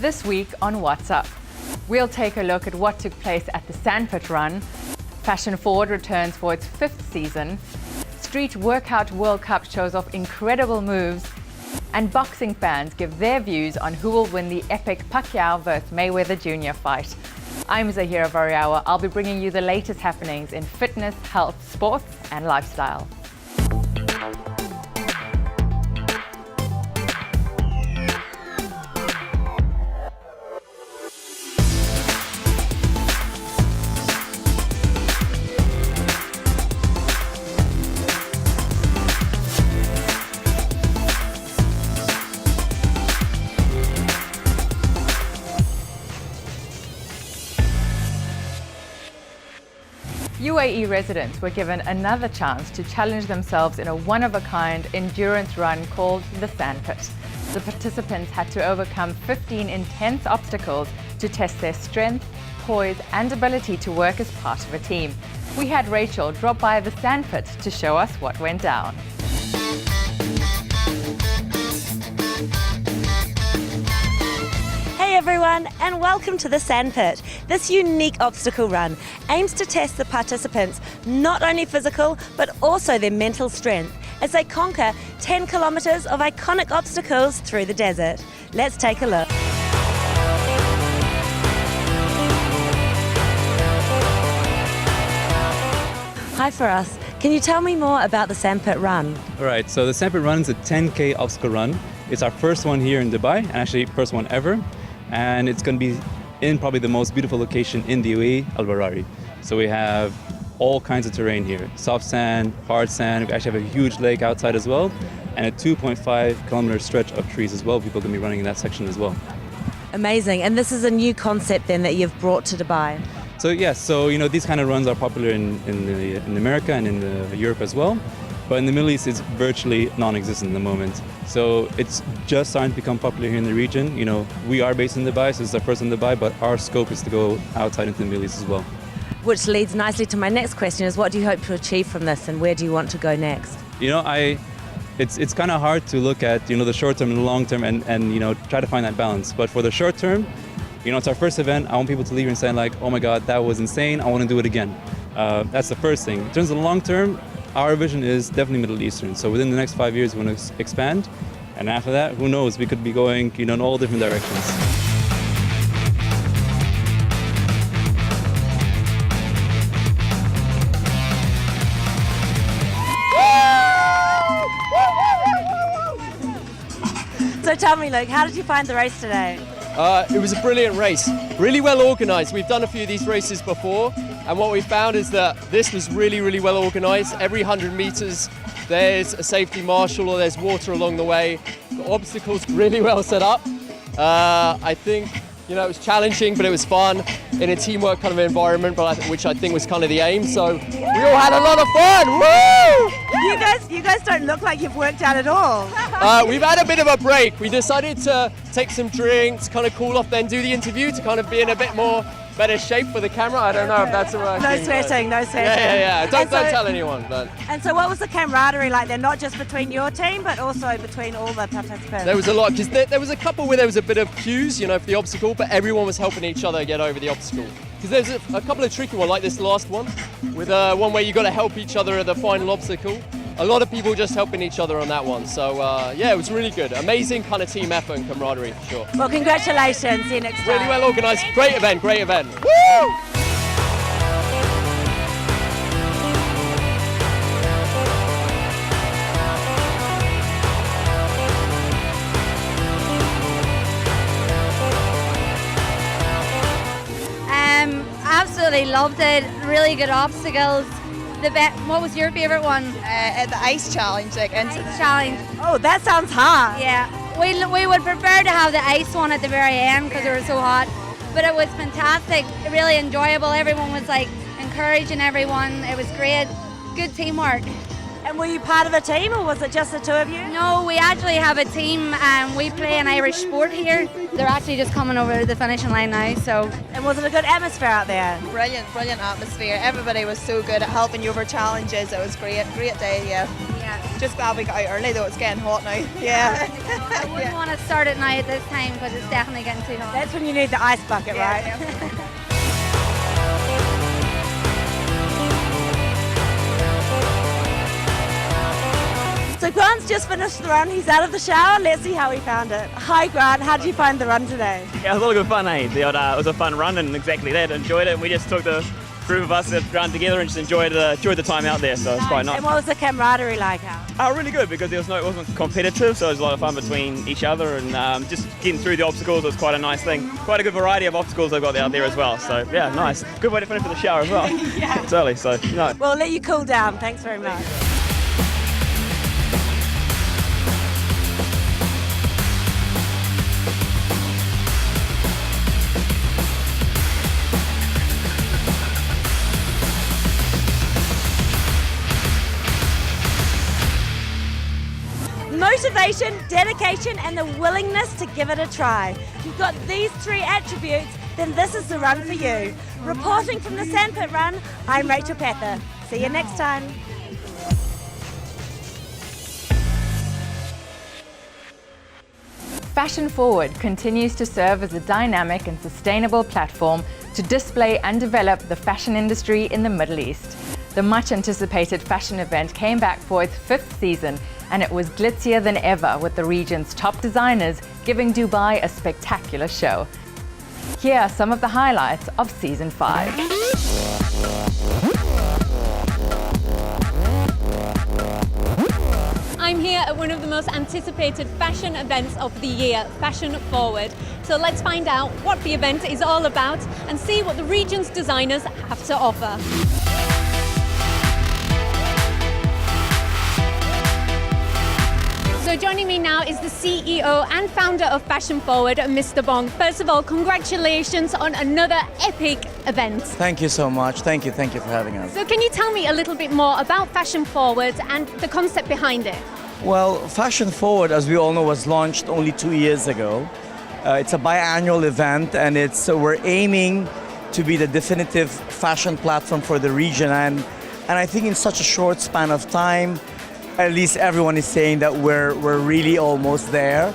This week on What's Up, we'll take a look at what took place at the Sandpit Run. Fashion Forward returns for its 5th season. Street Workout World Cup shows off incredible moves. And boxing fans give their views on who will win the epic Pacquiao vs Mayweather Jr fight. I'm Zahira Variawa. I'll be bringing you the latest happenings in fitness, health, sports and lifestyle. UAE residents were given another chance to challenge themselves in a one-of-a-kind endurance run called the Sandpit. The participants had to overcome 15 intense obstacles to test their strength, poise and ability to work as part of a team. We had Rachel drop by the Sandpit to show us what went down. Hey everyone, and welcome to the Sandpit. This unique obstacle run aims to test the participants' not only physical but also their mental strength as they conquer 10 kilometres of iconic obstacles through the desert. Let's take a look. Hi Faraz, can you tell me more about the Sandpit Run? Alright, so the Sandpit Run is a 10K obstacle run. It's our first one here in Dubai, and actually first one ever. And it's going to be in probably the most beautiful location in the UAE, Al Barari. So we have all kinds of terrain here. Soft sand, hard sand. We actually have a huge lake outside as well. And a 2.5 kilometer stretch of trees as well. People are going to be running in that section as well. Amazing. And this is a new concept then that you've brought to Dubai? So yes, so these kind of runs are popular in America and in Europe as well. But in the Middle East, it's virtually non-existent at the moment. So it's just starting to become popular here in the region. We are based in Dubai, so it's our first in Dubai, but our scope is to go outside into the Middle East as well. Which leads nicely to my next question is, what do you hope to achieve from this and where do you want to go next? It's kind of hard to look at, the short term and the long term and try to find that balance. But for the short term, it's our first event. I want people to leave and say like, oh my God, that was insane. I want to do it again. That's the first thing. In terms of the long term, our vision is definitely Middle Eastern. So within the next 5 years, we want to expand. And after that, who knows? We could be going, in all different directions. So tell me, Luke, how did you find the race today? It was a brilliant race, really well organised. We've done a few of these races before, and what we found is that this was really, really well organised. Every 100 metres there's a safety marshal or there's water along the way. The obstacles really well set up. I think it was challenging, but it was fun in a teamwork kind of environment, which I think was kind of the aim. So we all had a lot of fun. Woo! You guys don't look like you've worked out at all. We've had a bit of a break. We decided to take some drinks, kind of cool off, then do the interview to kind of be in a bit more better shape for the camera. I don't know if that's working. No sweating, no sweating. Yeah. Don't tell anyone. But. And so what was the camaraderie like then, not just between your team, but also between all the participants? There was a lot, because there was a couple where there was a bit of queues, for the obstacle, but everyone was helping each other get over the obstacle. Because there's a couple of tricky ones, like this last one, with one where you got to help each other at the final obstacle. A lot of people just helping each other on that one. So it was really good. Amazing kind of team effort and camaraderie, for sure. Well, congratulations. See you next time. Really well organised. Great event. Woo! Absolutely loved it. Really good obstacles. What was your favourite one? The ice challenge, Challenge. Oh, that sounds hard. Yeah, we would prefer to have the ice one at the very end because it was so hot. But it was fantastic, really enjoyable. Everyone was encouraging everyone. It was great, good teamwork. And were you part of a team or was it just the two of you? No, we actually have a team and we play an Irish sport here. They're actually just coming over the finishing line now, so. And was it a good atmosphere out there? Brilliant, brilliant atmosphere. Everybody was so good at helping you over challenges. It was great, great day, yeah. Just glad we got out early though, it's getting hot now. Yeah. I wouldn't want to start it now at this time because it's definitely getting too hot. That's when you need the ice bucket, right? So Grant's just finished the run. He's out of the shower. Let's see how he found it. Hi Grant, how did you find the run today? Yeah, it was a lot of good fun, eh? It was a fun run and exactly that. Enjoyed it. And we just took the group of us that ran together and just enjoyed the time out there. So it's quite nice. And what was the camaraderie like out? Really good because it wasn't competitive, so it was a lot of fun between each other and just getting through the obstacles was quite a nice thing. Quite a good variety of obstacles they've got out there as well. So yeah, nice. Good way to finish with the shower as well. Yeah. It's early, so no. We'll let you cool down. Thanks very much. Motivation, dedication, and the willingness to give it a try. If you've got these three attributes, then this is the run for you. Reporting from the Sandpit Run, I'm Rachel Pather. See you next time. Fashion Forward continues to serve as a dynamic and sustainable platform to display and develop the fashion industry in the Middle East. The much anticipated fashion event came back for its 5th season, and it was glitzier than ever with the region's top designers giving Dubai a spectacular show. Here are some of the highlights of Season 5. I'm here at one of the most anticipated fashion events of the year, Fashion Forward. So let's find out what the event is all about and see what the region's designers have to offer. So joining me now is the CEO and founder of Fashion Forward, Mr. Bong. First of all, congratulations on another epic event. Thank you so much. Thank you for having us. So can you tell me a little bit more about Fashion Forward and the concept behind it? Well, Fashion Forward, as we all know, was launched only 2 years ago. It's a biannual event, and we're aiming to be the definitive fashion platform for the region. And I think in such a short span of time, at least everyone is saying that we're really almost there.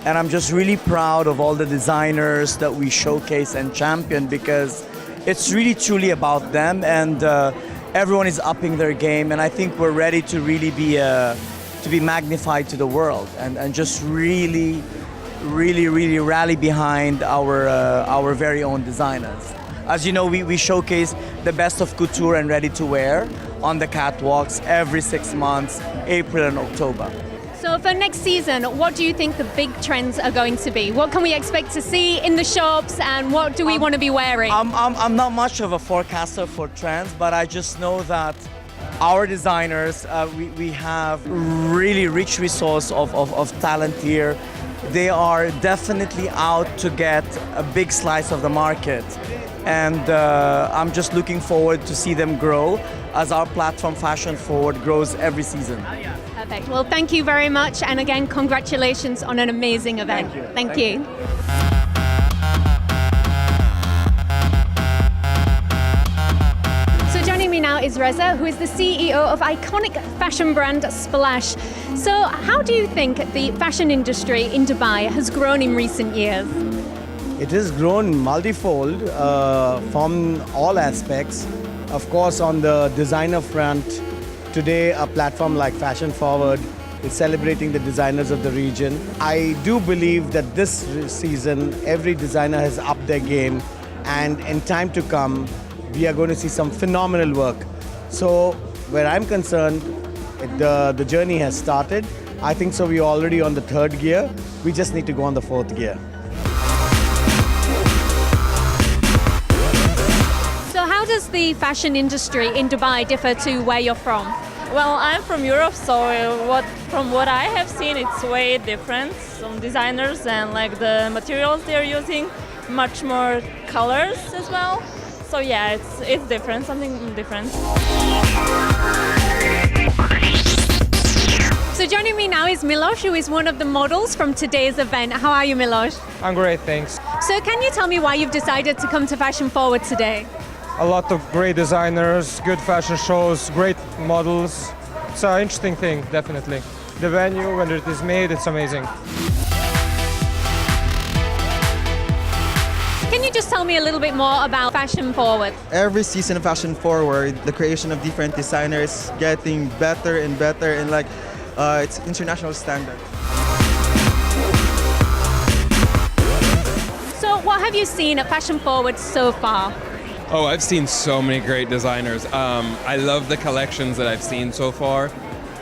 And I'm just really proud of all the designers that we showcase and champion, because it's really truly about them, and everyone is upping their game, and I think we're ready to really be magnified to the world, and just really rally behind our very own designers. As you know, we showcase the best of couture and ready to wear on the catwalks every 6 months, April and October. So for next season, what do you think the big trends are going to be? What can we expect to see in the shops, and what do we want to be wearing? I'm not much of a forecaster for trends, but I just know that our designers, we have really rich resource of talent here. They are definitely out to get a big slice of the market. And I'm just looking forward to see them grow as our platform Fashion Forward grows every season. Perfect. Well, thank you very much. And again, congratulations on an amazing event. Thank you. So joining me now is Reza, who is the CEO of iconic fashion brand Splash. So how do you think the fashion industry in Dubai has grown in recent years? It has grown multifold from all aspects. Of course, on the designer front, today a platform like Fashion Forward is celebrating the designers of the region. I do believe that this season, every designer has upped their game, and in time to come, we are going to see some phenomenal work. So, where I'm concerned, the journey has started. I think so we're already on the 3rd gear. We just need to go on the 4th gear. How does the fashion industry in Dubai differ to where you're from? Well, I'm from Europe, so from what I have seen, it's way different. Some designers and like the materials they're using, much more colors as well. So yeah, it's different, something different. joining me now is Miloš, who is one of the models from today's event. How are you, Miloš? I'm great, thanks. So can you tell me why you've decided to come to Fashion Forward today? A lot of great designers, good fashion shows, great models. It's an interesting thing, definitely. The venue, when it is made, it's amazing. Can you just tell me a little bit more about Fashion Forward? Every season of Fashion Forward, the creation of different designers getting better and better, and like it's international standard. So what have you seen at Fashion Forward so far? Oh, I've seen so many great designers. I love the collections that I've seen so far.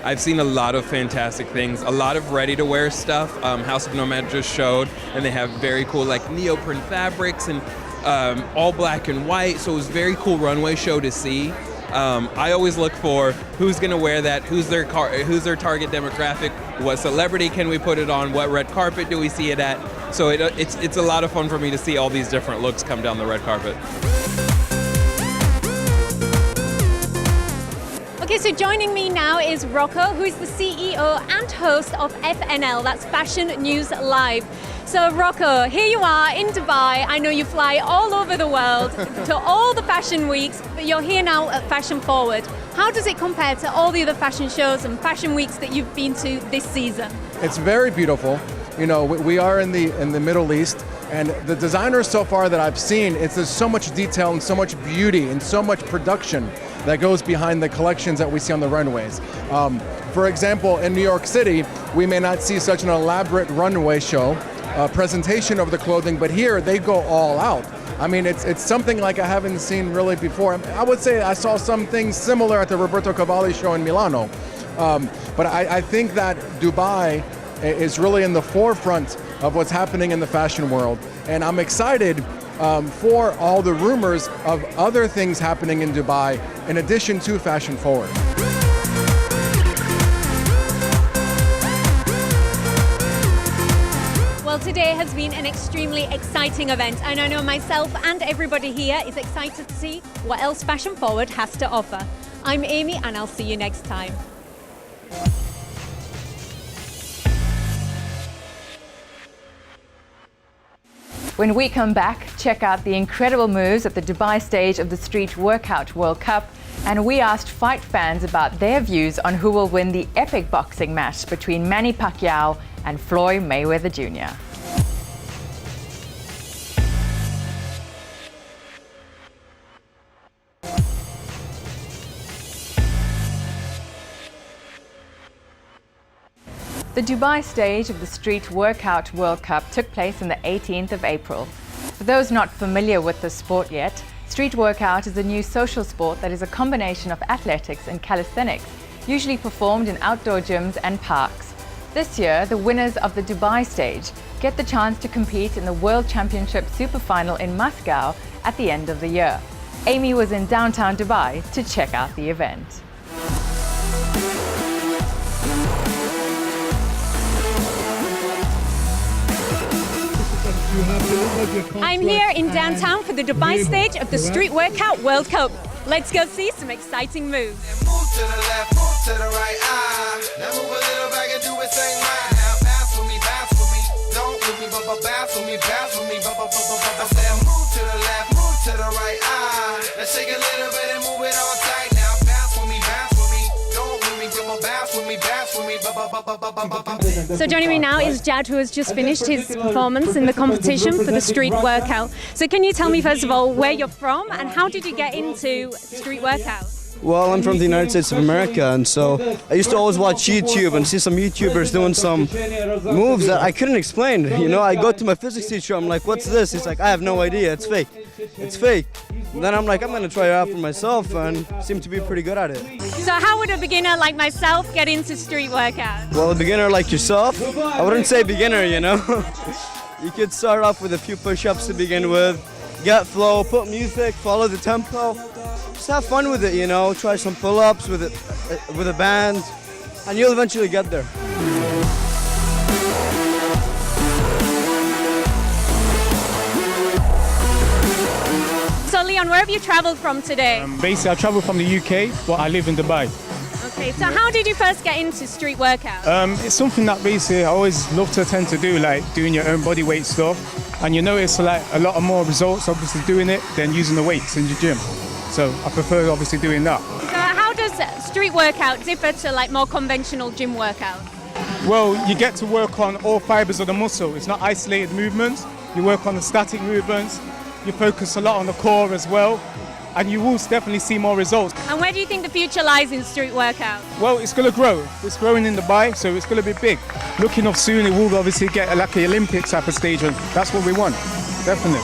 I've seen a lot of fantastic things, a lot of ready-to-wear stuff. House of Nomad just showed, and they have very cool like neoprene fabrics and all black and white. So it was a very cool runway show to see. I always look for who's going to wear that, who's their target demographic, what celebrity can we put it on, what red carpet do we see it at. So it's a lot of fun for me to see all these different looks come down the red carpet. Okay, so joining me now is Rocco, who is the CEO and host of FNL, that's Fashion News Live. So Rocco, here you are in Dubai. I know you fly all over the world to all the fashion weeks, but you're here now at Fashion Forward. How does it compare to all the other fashion shows and fashion weeks that you've been to this season? It's very beautiful. You know, we are in the Middle East, and the designers so far that I've seen, there's so much detail and so much beauty and so much production that goes behind the collections that we see on the runways. For example, in New York City, we may not see such an elaborate runway show, presentation of the clothing, but here they go all out. I mean, it's something like I haven't seen really before. I would say I saw some things similar at the Roberto Cavalli show in Milano. But I think that Dubai is really in the forefront of what's happening in the fashion world. And I'm excited for all the rumors of other things happening in Dubai in addition to Fashion Forward. Well, today has been an extremely exciting event, and I know myself and everybody here is excited to see what else Fashion Forward has to offer. I'm Amy, and I'll see you next time. When we come back, check out the incredible moves at the Dubai stage of the Street Workout World Cup, and we asked fight fans about their views on who will win the epic boxing match between Manny Pacquiao and Floyd Mayweather Jr. The Dubai stage of the Street Workout World Cup took place on the 18th of April. For those not familiar with the sport yet, street workout is a new social sport that is a combination of athletics and calisthenics, usually performed in outdoor gyms and parks. This year, the winners of the Dubai stage get the chance to compete in the World Championship Super Final in Moscow at the end of the year. Amy was in downtown Dubai to check out the event. I'm here in downtown for the Dubai stage of the Street Workout World Cup. Let's go see some exciting moves. Move to the left, move to the right, now move a little back and do it same line. Now bounce for me, don't move me, but bounce for me, I said move to the left, move to the right, let's shake a little bit and move it all tight. Now bounce for me, don't move me, but bounce for me, So joining me now is Jad, who has just finished his performance in the competition for the street workout. So can you tell me first of all where you're from and how did you get into street workout? Well, I'm from the United States of America, and so I used to always watch YouTube and see some YouTubers doing some moves that I couldn't explain. You know, I go to my physics teacher, I'm like, what's this? He's like, I have no idea, it's fake. It's fake. And then I'm like, I'm gonna try it out for myself, and seem to be pretty good at it. So how would a beginner like myself get into street workout? Well, a beginner like yourself, I wouldn't say beginner, you know. You could start off with a few push-ups to begin with, get flow, put music, follow the tempo. Just have fun with it, you know, try some pull-ups with it, with a band, and you'll eventually get there. So Leon, where have you traveled from today? Basically, I traveled from the UK, but I live in Dubai. Okay, so how did you first get into street workout? It's something that basically I always love to tend to do, like doing your own body weight stuff. And you notice like a lot of more results obviously doing it than using the weights in the gym. So I prefer obviously doing that. So how does street workout differ to like more conventional gym workout? Well, you get to work on all fibers of the muscle. It's not isolated movements. You work on the static movements. You focus a lot on the core as well. And you will definitely see more results. And where do you think the future lies in street workout? Well, it's going to grow. It's growing in Dubai, so it's going to be big. Looking up soon, it will obviously get like an Olympics type of stage, and that's what we want, definitely.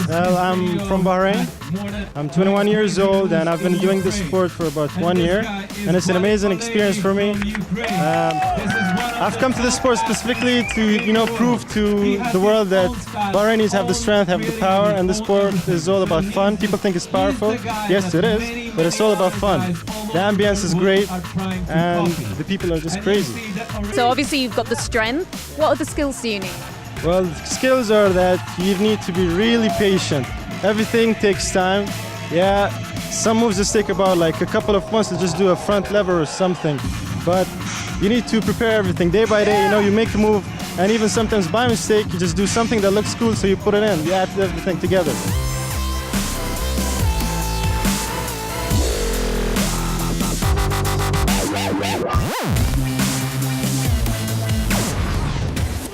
Well, I'm from Bahrain. I'm 21 years old and I've been doing this sport for about 1 year, and it's an amazing experience for me. I've come to this sport specifically to, prove to the world that Bahrainis have the strength, have the power, and this sport is all about fun. People think it's powerful. Yes, it is, but it's all about fun. The ambience is great and the people are just crazy. So obviously you've got the strength. What other skills do you need? Well, the skills are that you need to be really patient. Everything takes time. Yeah, some moves just take about like a couple of months to just do a front lever or something. But you need to prepare everything day by day. You make the move, and even sometimes by mistake, you just do something that looks cool, so you put it in. You add everything together.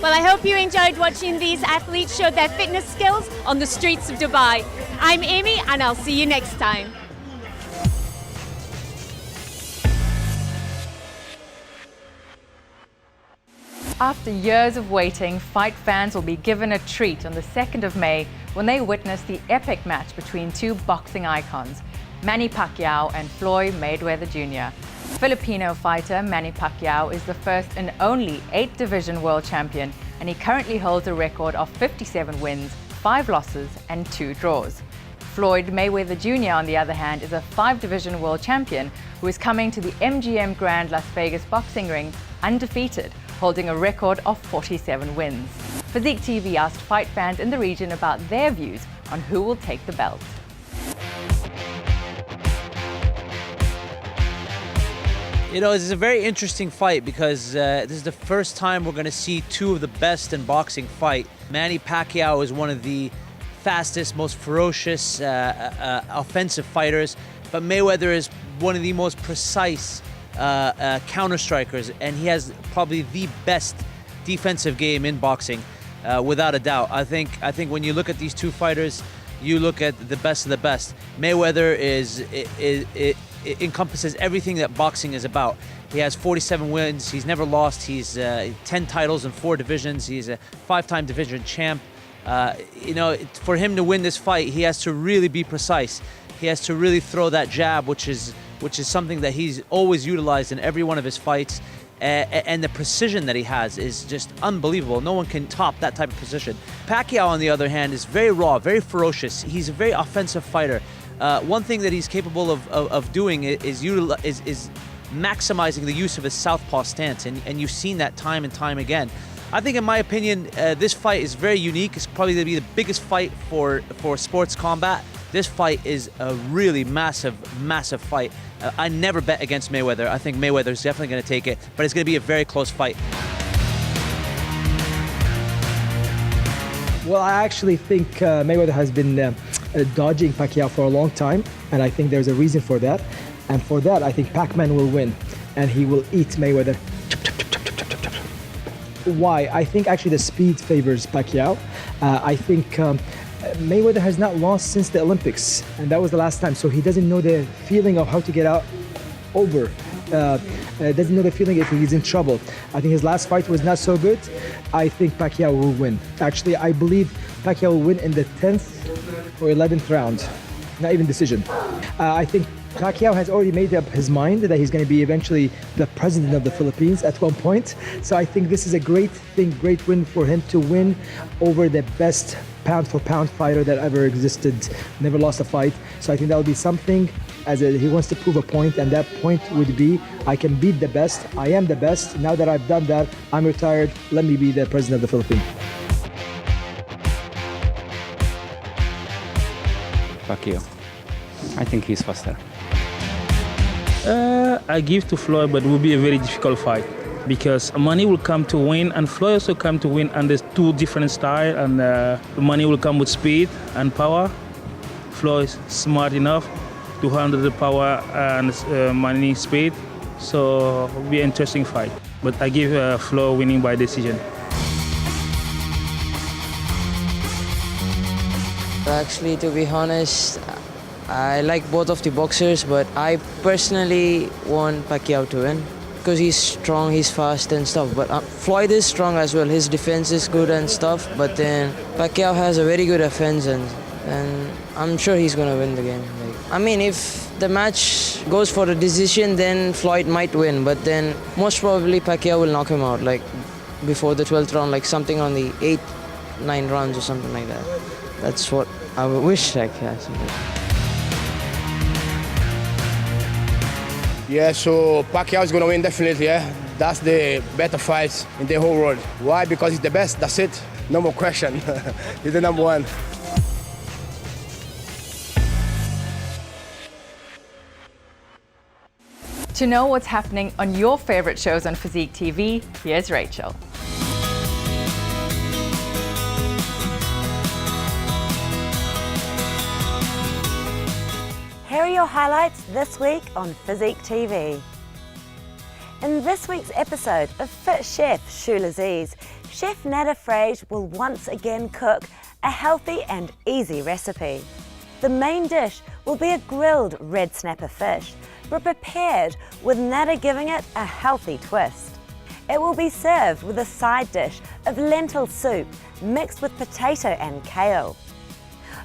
Well, I hope you enjoyed watching these athletes show their fitness skills on the streets of Dubai. I'm Amy, and I'll see you next time. After years of waiting, fight fans will be given a treat on the 2nd of May when they witness the epic match between two boxing icons, Manny Pacquiao and Floyd Mayweather Jr. Filipino fighter Manny Pacquiao is the first and only 8-division world champion, and he currently holds a record of 57 wins, 5 losses and 2 draws. Floyd Mayweather Jr., on the other hand, is a 5-division world champion who is coming to the MGM Grand Las Vegas boxing ring undefeated, holding a record of 47 wins. Physique TV asked fight fans in the region about their views on who will take the belt. This is a very interesting fight because this is the first time we're going to see two of the best in boxing fight. Manny Pacquiao is one of the fastest, most ferocious, offensive fighters, but Mayweather is one of the most precise counter strikers, and he has probably the best defensive game in boxing, without a doubt. I think when you look at these two fighters, you look at the best of the best. Mayweather it encompasses everything that boxing is about. He has 47 wins. He's never lost. He's 10 titles in 4 divisions. He's a 5-time division champ. For him to win this fight, he has to really be precise. He has to really throw that jab, which is something that he's always utilized in every one of his fights. And the precision that he has is just unbelievable. No one can top that type of precision. Pacquiao, on the other hand, is very raw, very ferocious. He's a very offensive fighter. One thing that he's capable of doing is maximizing the use of his southpaw stance, and you've seen that time and time again. I think, in my opinion, this fight is very unique. It's probably going to be the biggest fight for sports combat. This fight is a really massive, massive fight. I never bet against Mayweather. I think Mayweather is definitely going to take it, but it's going to be a very close fight. Well, I actually think Mayweather has been dodging Pacquiao for a long time, and I think there's a reason for that. And for that, I think Pac-Man will win, and he will eat Mayweather. Why? I think actually the speed favors Pacquiao. I think Mayweather has not lost since the Olympics, and that was the last time, so he doesn't know the feeling of how to get out over. Doesn't know the feeling if he's in trouble. I think his last fight was not so good. I think Pacquiao will win. Actually, I believe Pacquiao will win in the 10th or 11th round. Not even decision. I think Pacquiao has already made up his mind that he's going to be eventually the president of the Philippines at one point. So I think this is a great thing, great win for him to win over the best pound-for-pound fighter that ever existed, never lost a fight. So I think that will be something, he wants to prove a point, and that point would be, I can beat the best, I am the best. Now that I've done that, I'm retired, let me be the president of the Philippines. Pacquiao. I think he's faster. I give to Floyd, but it will be a very difficult fight because money will come to win and Floyd also come to win, and there's two different styles, and money will come with speed and power. Floyd is smart enough to handle the power and money speed, so it will be an interesting fight. But I give Floyd winning by decision. Actually, to be honest, I like both of the boxers, but I personally want Pacquiao to win because he's strong, he's fast and stuff. But Floyd is strong as well. His defense is good and stuff. But then Pacquiao has a very good offense, and I'm sure he's gonna win the game. I mean, if the match goes for a decision, then Floyd might win. But then most probably Pacquiao will knock him out, like before the 12th round, like something on the 8, 9 rounds or something like that. That's what I wish I could. Yeah, so Pacquiao is going to win definitely, yeah. That's the better fight in the whole world. Why? Because he's the best, that's it. No more question. He's the number one. To know what's happening on your favorite shows on Physique TV, here's Rachel. Here are your highlights this week on Physique TV. In this week's episode of Fit Chef Shul Aziz, Chef Nada Frage will once again cook a healthy and easy recipe. The main dish will be a grilled red snapper fish, but prepared with Nada giving it a healthy twist. It will be served with a side dish of lentil soup mixed with potato and kale.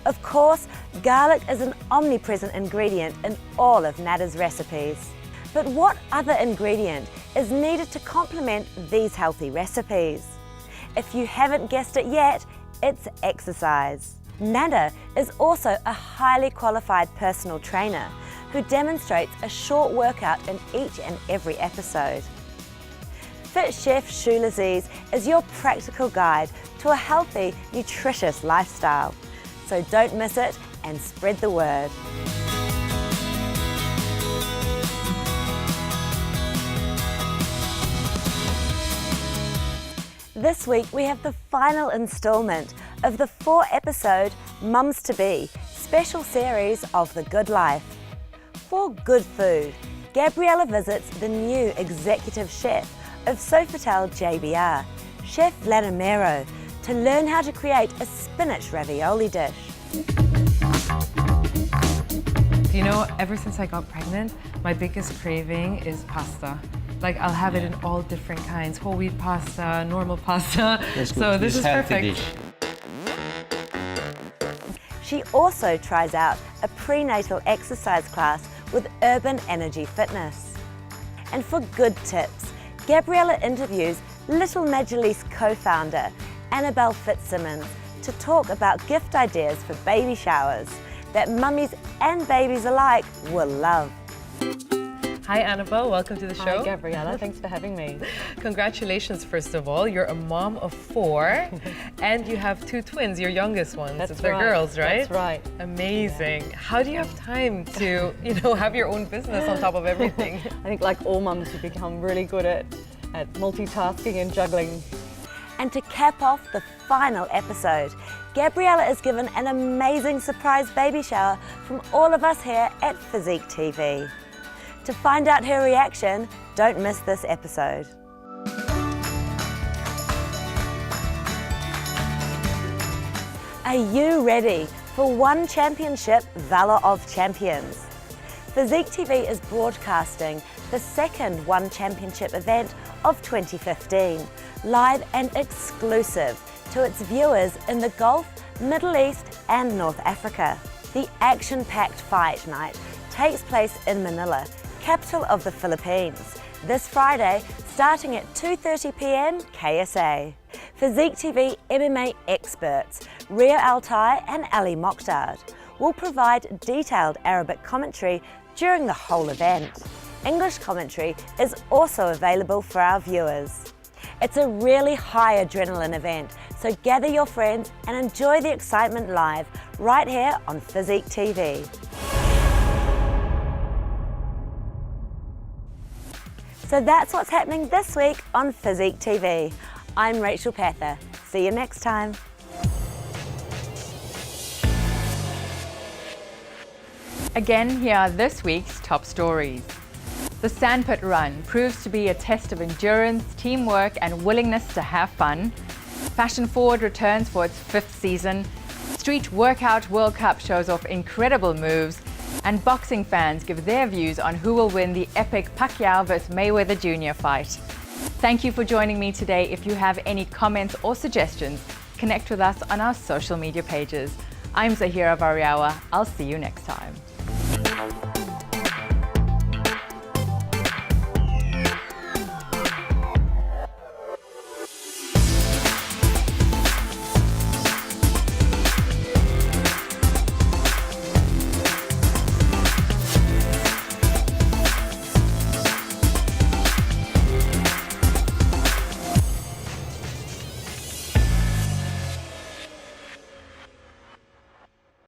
Of course, garlic is an omnipresent ingredient in all of Nada's recipes. But what other ingredient is needed to complement these healthy recipes? If you haven't guessed it yet, it's exercise. Nada is also a highly qualified personal trainer who demonstrates a short workout in each and every episode. Fit Chef Shul Aziz is your practical guide to a healthy, nutritious lifestyle. So don't miss it and spread the word. This week we have the final instalment of the 4-episode Mums-to-Be special series of The Good Life. For good food, Gabriella visits the new executive chef of Sofitel JBR, Chef Vladimiro, to learn how to create a spinach ravioli dish. You know, ever since I got pregnant, my biggest craving is pasta. Like, I'll have it in all different kinds, whole wheat pasta, normal pasta. So this is perfect. She also tries out a prenatal exercise class with Urban Energy Fitness. And for good tips, Gabriella interviews Little Majlis co-founder Annabelle Fitzsimmons to talk about gift ideas for baby showers that mummies and babies alike will love. Hi Annabelle, welcome to the show. Hi Gabriella, thanks for having me. Congratulations first of all, you're a mom of 4 and you have 2 twins, your youngest ones. That's They're right. girls, right? That's right. Amazing. Yeah. How do you have time to, have your own business on top of everything? I think like all mums, you become really good at multitasking and juggling. And to cap off the final episode, Gabriella is given an amazing surprise baby shower from all of us here at Physique TV. To find out her reaction, don't miss this episode. Are you ready for One Championship Valor of Champions? Physique TV is broadcasting the second One Championship event of 2015, live and exclusive to its viewers in the Gulf, Middle East and North Africa. The action-packed fight night takes place in Manila, capital of the Philippines, this Friday starting at 2:30 p.m. KSA. Physique TV MMA experts Ria Altai and Ali Mokdad will provide detailed Arabic commentary during the whole event. English commentary is also available for our viewers. It's a really high adrenaline event, so gather your friends and enjoy the excitement live right here on Physique TV. So that's what's happening this week on Physique TV. I'm Rachel Pather. See you next time. Again, here are this week's top stories. The Sandpit Run proves to be a test of endurance, teamwork and willingness to have fun. Fashion Forward returns for its 5th season. Street Workout World Cup shows off incredible moves. And boxing fans give their views on who will win the epic Pacquiao vs Mayweather Jr fight. Thank you for joining me today. If you have any comments or suggestions, connect with us on our social media pages. I'm Zahira Variawa. I'll see you next time.